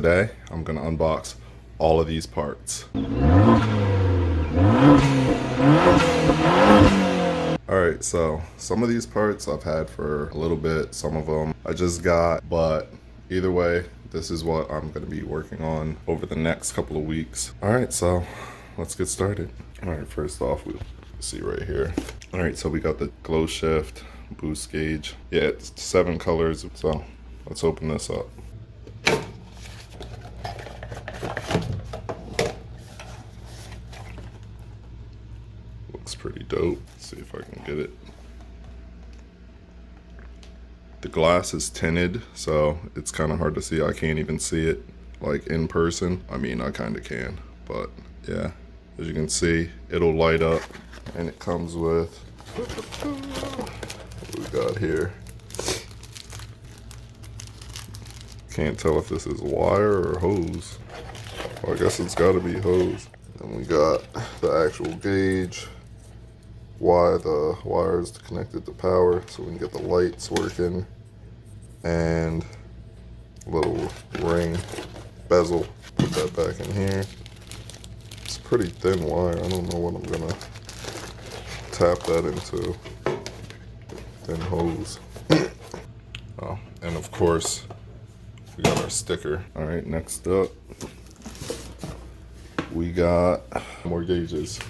today I'm gonna unbox all of these parts. Alright, so some of these parts I've had for a little bit, some of them I just got, but either way, this is what I'm gonna be working on over the next couple of weeks. Alright, so let's get started. Alright, first off, we'll see right here. Alright, so we got the glow shift, boost gauge. Yeah, it's 7 colors, so let's open this up. Looks pretty dope. Let's see if I can get it. The glass is tinted, so it's kind of hard to see. I can't even see it like in person. I mean, I kind of can, but yeah, as you can see, it'll light up, and it comes with what we got here. Can't tell if this is wire or hose. Well, I guess it's got to be hose. Then we got the actual gauge, why the wire is connected to power, so we can get the lights working, and a little ring bezel. Put that back in here. It's a pretty thin wire. I don't know what I'm gonna tap that into. Thin hose. Oh, and of course we got our sticker. All right, next up we got more gauges.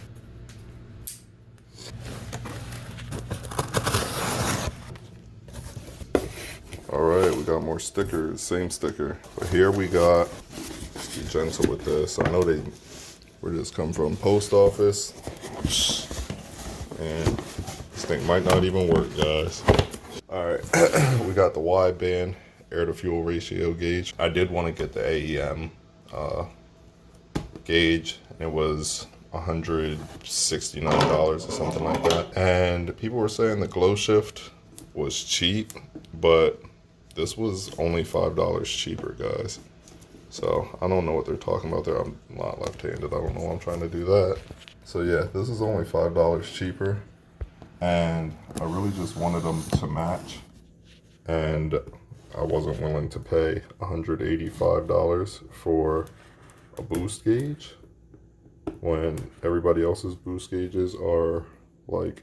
All right, we got more stickers, same sticker. But here we got, be gentle with this. I know where this come from, post office. And this thing might not even work, guys. All right, we got the wideband air to fuel ratio gauge. I did want to get the AEM gauge, and it was $169 or something like that. And people were saying the glow shift was cheap, but this was only $5 cheaper, guys. So I don't know what they're talking about there. I'm not left-handed. I don't know why I'm trying to do that. So yeah, this is only $5 cheaper, and I really just wanted them to match, and I wasn't willing to pay $185 for a boost gauge when everybody else's boost gauges are like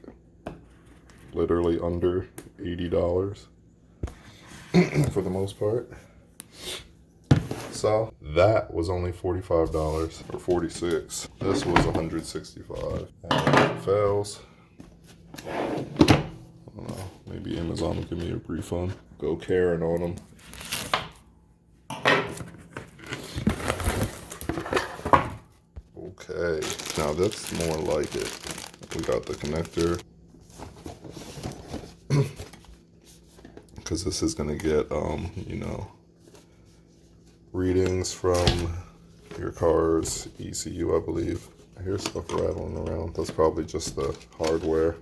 literally under $80 for the most part. So that was only $45 or $46. This was $165. And if it fails, I don't know, maybe Amazon will give me a refund. Go Karen on them. Okay, now that's more like it. We got the connector, because this is gonna get you know, readings from your car's ECU, I believe. I hear stuff rattling around. That's probably just the hardware.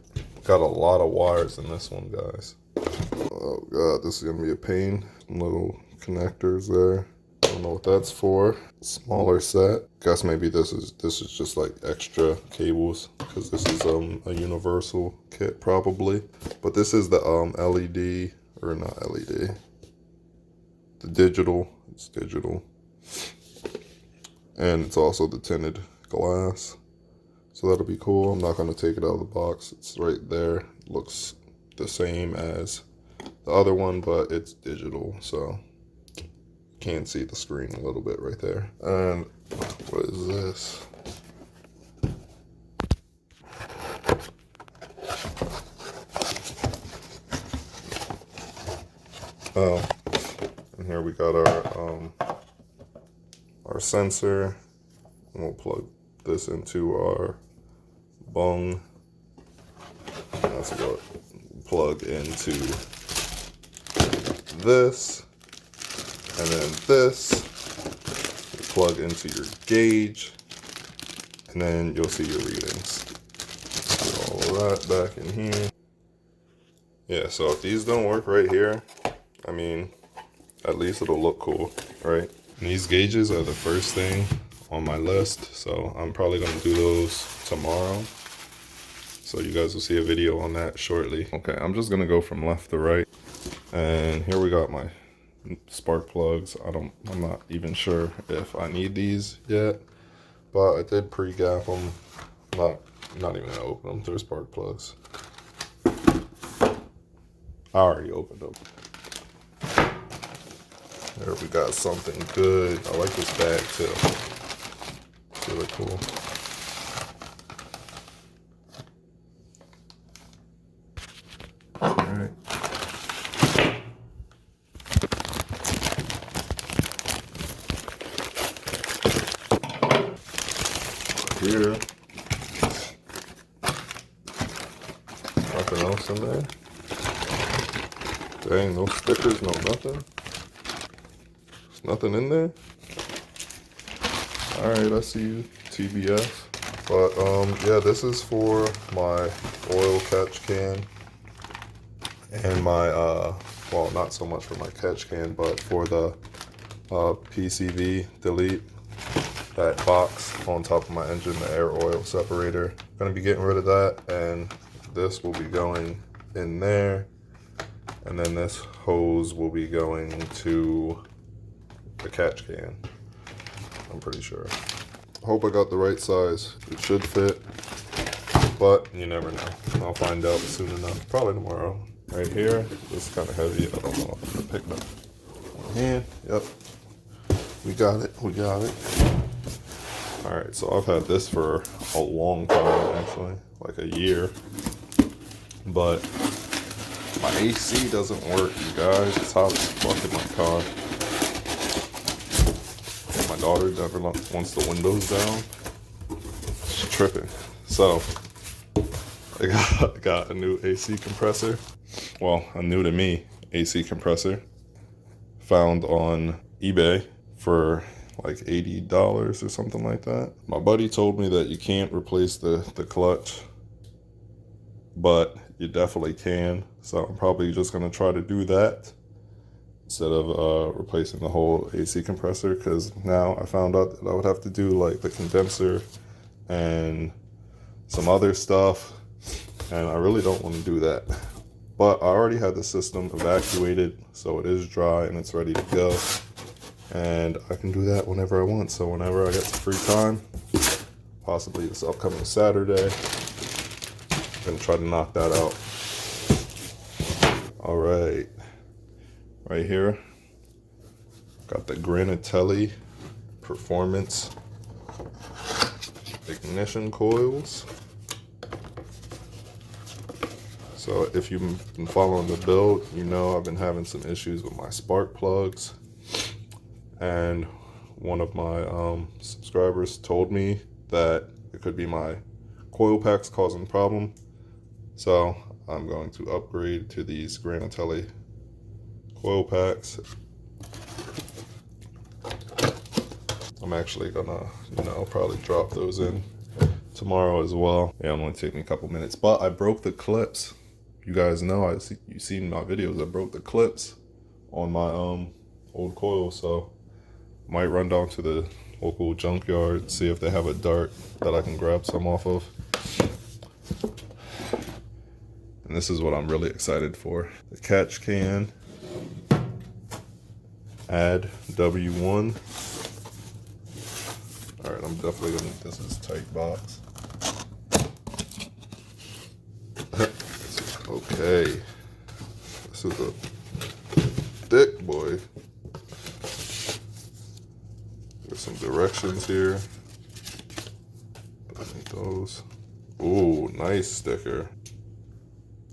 Got a lot of wires in this one, guys. Oh god, this is gonna be a pain. Little connectors there. I don't know what that's for. Smaller set. Guess maybe this is just like extra cables, because this is a universal kit probably. But this is the LED, or not LED. The digital. It's digital. And it's also the tinted glass. So that'll be cool. I'm not gonna take it out of the box. It's right there. Looks the same as the other one, but it's digital, so can't see the screen a little bit right there. And what is this? Oh, and here we got our sensor, and we'll plug this into our bung. That's what plug into this, and then this plug into your gauge, and then you'll see your readings. Put all of that back in here. Yeah, so if these don't work right here, I mean, at least it'll look cool, right? And these gauges are the first thing on my list, so I'm probably gonna do those tomorrow. So you guys will see a video on that shortly. Okay, I'm just gonna go from left to right. And here we got my spark plugs. I'm not even sure if I need these yet, but I did pre-gap them. Not even gonna open them. They're spark plugs. I already opened them. There, we got something good. I like this bag too. It's really cool. All right. Here. Nothing else in there. Dang, no stickers, no nothing. There's nothing in there. All right, I see you, TBF. But yeah, this is for my oil catch can and my well, not so much for my catch can, but for the PCV delete, that box on top of my engine, the air oil separator. Gonna be getting rid of that, and this will be going in there, and then this hose will be going to the catch can, I'm pretty sure. Hope I got the right size. It should fit, but you never know. I'll find out soon enough, probably tomorrow. Right here, this is kind of heavy. I don't know if I picked up one hand. Yep, we got it, we got it. All right, so I've had this for a long time, actually, like a year. But my AC doesn't work, you guys. It's hot as fuck in my car. And my daughter never wants the windows down. She's tripping. So I got a new AC compressor. Well, a new to me AC compressor. Found on eBay for like $80 or something like that. My buddy told me that you can't replace the clutch, but you definitely can. So I'm probably just gonna try to do that instead of replacing the whole AC compressor, because now I found out that I would have to do like the condenser and some other stuff, and I really don't want to do that. But I already had the system evacuated, so it is dry and it's ready to go. And I can do that whenever I want. So whenever I get some free time, possibly this upcoming Saturday, I'm gonna try to knock that out. All right, right here, got the Granatelli Performance ignition coils. So if you've been following the build, you know I've been having some issues with my spark plugs. And one of my subscribers told me that it could be my coil packs causing the problem. So I'm going to upgrade to these Granatelli coil packs. I'm actually gonna, probably drop those in tomorrow as well. Yeah, it'll only take me a couple minutes. But I broke the clips. You guys know, you've seen my videos. I broke the clips on my old coil, so might run down to the local junkyard, see if they have a dart that I can grab some off of. And this is what I'm really excited for. The catch can, add W1. All right, I'm definitely gonna, this is a tight box. Okay, this is a thick boy. There's some directions here. I think those. Ooh, nice sticker.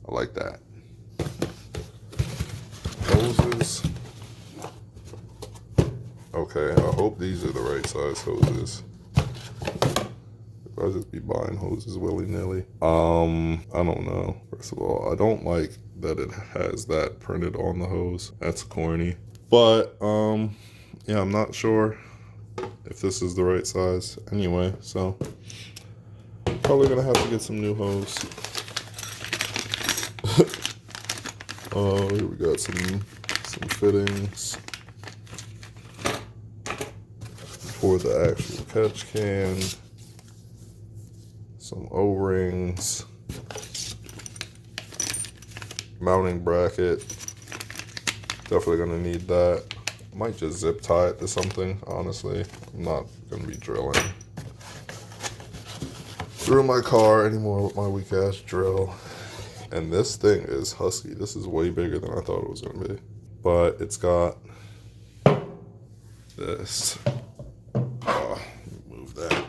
I like that. Hoses. Okay, I hope these are the right size hoses. I'll just be buying hoses willy-nilly. I don't know. First of all, I don't like that it has that printed on the hose. That's corny. But, yeah, I'm not sure if this is the right size anyway, so probably gonna have to get some new hose. Oh, here we got some fittings for the actual catch can, some O-rings, mounting bracket, Definitely gonna need that. Might just zip tie it to something, honestly. I'm not gonna be drilling through my car anymore with my weak ass drill. And this thing is husky. This is way bigger than I thought it was gonna be. But it's got this. Move that.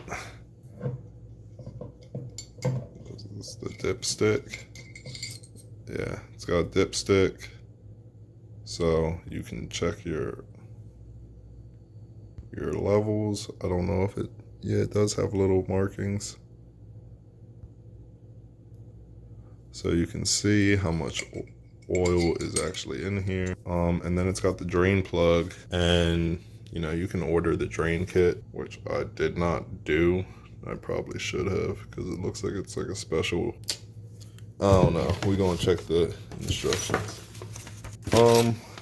This is the dipstick. Yeah, it's got a dipstick. So you can check your levels. I don't know if it does have little markings. So you can see how much oil is actually in here. And then it's got the drain plug, and you know, you can order the drain kit, which I did not do. I probably should have, because it looks like it's like a special, I don't know. We're gonna check the instructions.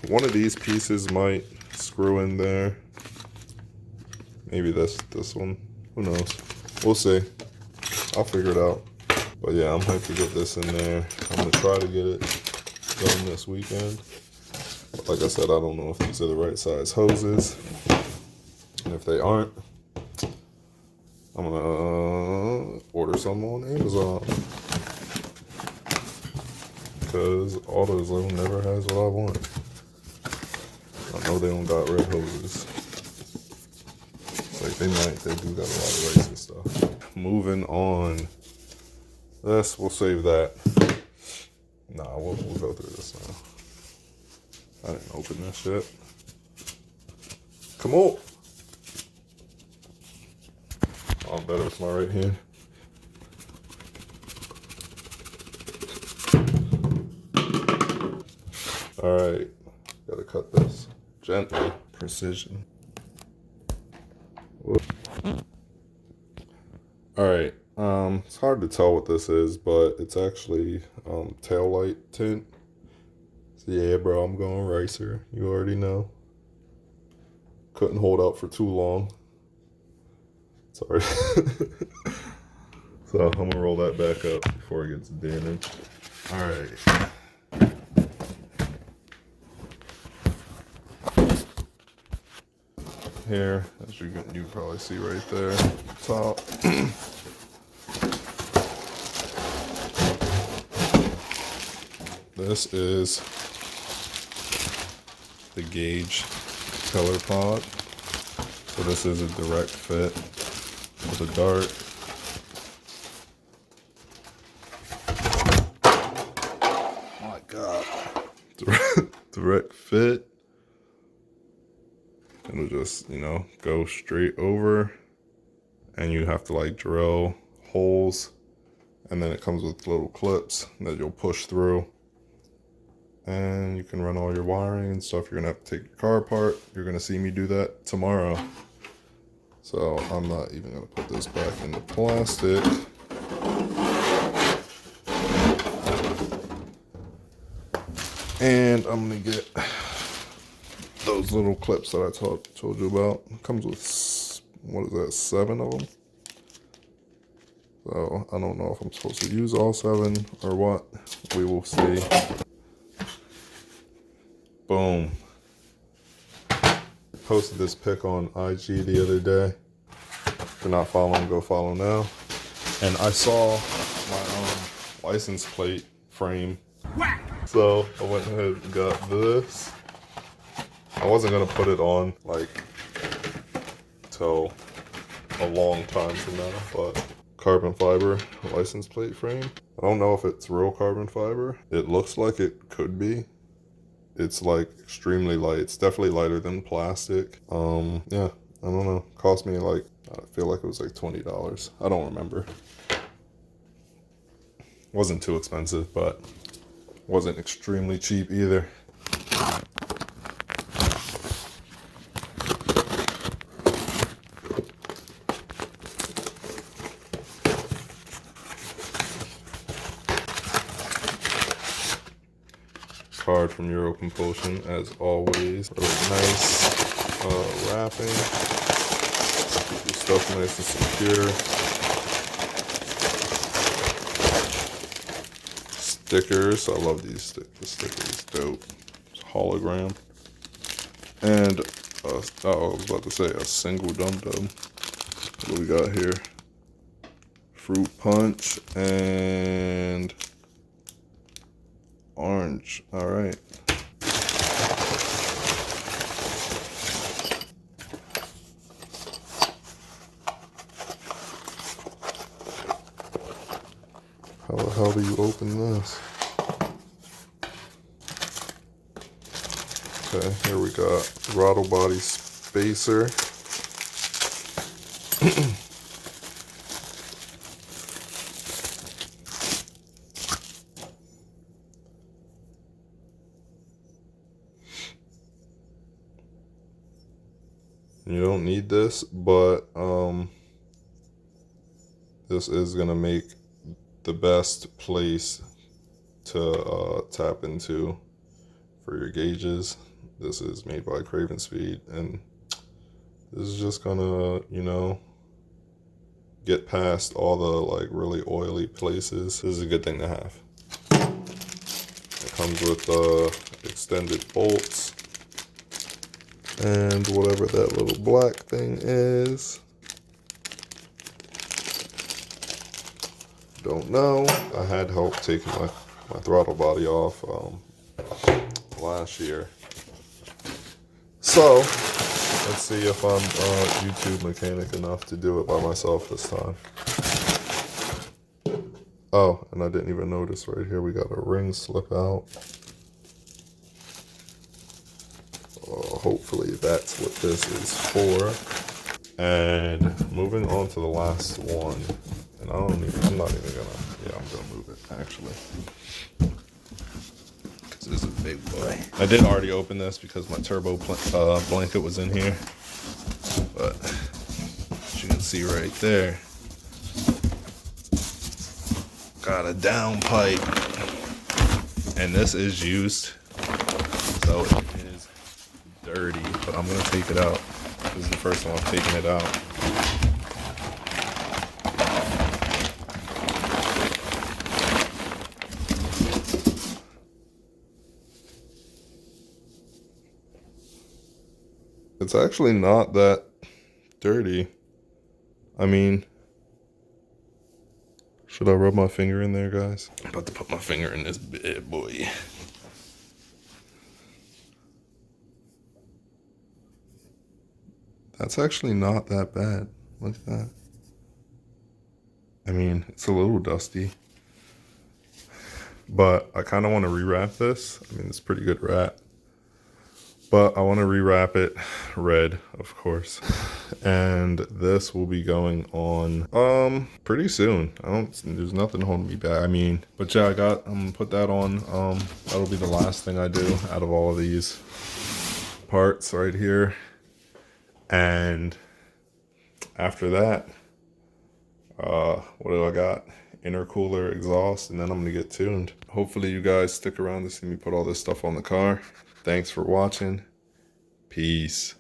One of these pieces might screw in there. Maybe this one. Who knows? We'll see. I'll figure it out. But yeah, I'm hyped to get this in there. I'm gonna try to get it done this weekend. But like I said, I don't know if these are the right size hoses. And if they aren't, I'm gonna order some on Amazon. Because AutoZone never has what I want. I know they don't got red hoses. Like they do got a lot of racist stuff. Moving on. We'll save that. Nah, we'll go through this now. I didn't open that shit. Come on. Oh, I'm better with my right hand. All right, gotta cut this gently, precision. Whoop. All right, it's hard to tell what this is, but it's actually tail light tint. So yeah, bro, I'm going racer. You already know. Couldn't hold out for too long. Sorry. So I'm gonna roll that back up before it gets damaged. All right. Here, as you can probably see right there, top. This is the gauge color pod. So this is a direct fit with a dart. Oh my God. Direct fit. It'll just, you know, go straight over, and you have to like drill holes, and then it comes with little clips that you'll push through, and you can run all your wiring and stuff. You're gonna have to take your car apart. You're gonna see me do that tomorrow. So I'm not even gonna put this back in the plastic. And I'm gonna get those little clips that I told you about. It comes with, what is that, 7 of them? So I don't know if I'm supposed to use all 7 or what. We will see. Boom. Posted this pic on IG the other day. If you're not following, go follow now. And I saw my license plate frame. So I went ahead and got this. I wasn't gonna put it on like till a long time from now, but carbon fiber license plate frame. I don't know if it's real carbon fiber. It looks like it could be. It's like extremely light. It's definitely lighter than plastic. Yeah, I don't know. Cost me like, I feel like it was like $20. I don't remember. Wasn't too expensive, but wasn't extremely cheap either. Card from Euro Compulsion, as always. Really nice wrapping. Keep your stuff nice and secure. Stickers. I love these stickers. Dope. It's a hologram. And, oh, I was about to say a single dum-dum. What we got here? Fruit punch and orange. All right. How the hell do you open this? Okay, here we got throttle body spacer. You don't need this, but this is gonna make the best place to tap into for your gauges. This is made by Craven Speed, and this is just gonna, you know, get past all the like really oily places. This is a good thing to have. It comes with extended bolts and whatever that little black thing is. Don't know. I had help taking my throttle body off last year. So let's see if I'm YouTube mechanic enough to do it by myself this time. Oh, and I didn't even notice right here we got a ring slip out. Hopefully that's what this is for. And moving on to the last one. And I'm not even gonna, yeah, I'm gonna move it actually. Because this is a big boy. I did already open this because my turbo blanket was in here. But as you can see right there, got a downpipe. And this is used, so it is dirty, but I'm gonna take it out. This is the first one I'm taking it out. It's actually not that dirty. I mean, should I rub my finger in there, guys? I'm about to put my finger in this bad boy. That's actually not that bad. Look at that. I mean, it's a little dusty. But I kind of want to rewrap this. I mean, it's a pretty good wrap. But I want to rewrap it red, of course. And this will be going on pretty soon. There's nothing holding me back. I mean, but yeah, I'm gonna put that on. That'll be the last thing I do out of all of these parts right here. And after that, what do I got? Intercooler, exhaust, and then I'm gonna get tuned. Hopefully you guys stick around to see me put all this stuff on the car. Thanks for watching. Peace.